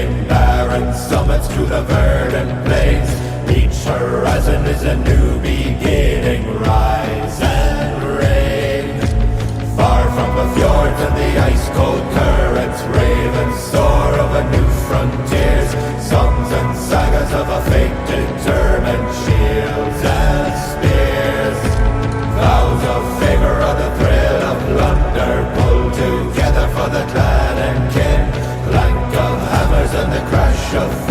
Scaling barren summits to the verdant plains. Each horizon is a new beginning. Rise and reign. Far from the fjords and the ice-cold currents, ravens soar over new frontiers. Songs and sagas of a fate determined, shields and spears. Vows of favor or the thrill of plunder, pull together for the clan and kin. Clank of hammers and the crash of